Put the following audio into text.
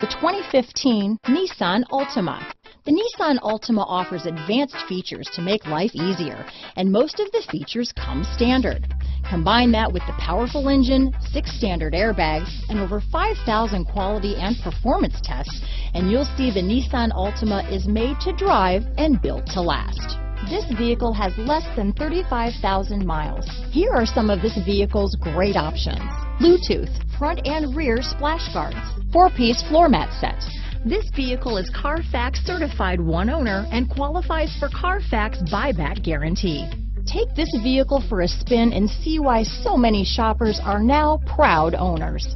The 2015 Nissan Altima. The Nissan Altima offers advanced features to make life easier, and most of the features come standard. Combine that with the powerful engine, 6 standard airbags, and over 5,000 quality and performance tests, and you'll see the Nissan Altima is made to drive and built to last. This vehicle has less than 35,000 miles. Here are some of this vehicle's great options: Bluetooth, front and rear splash guards, 4-piece floor mat set. This vehicle is Carfax certified one owner and qualifies for Carfax buyback guarantee. Take this vehicle for a spin and see why so many shoppers are now proud owners.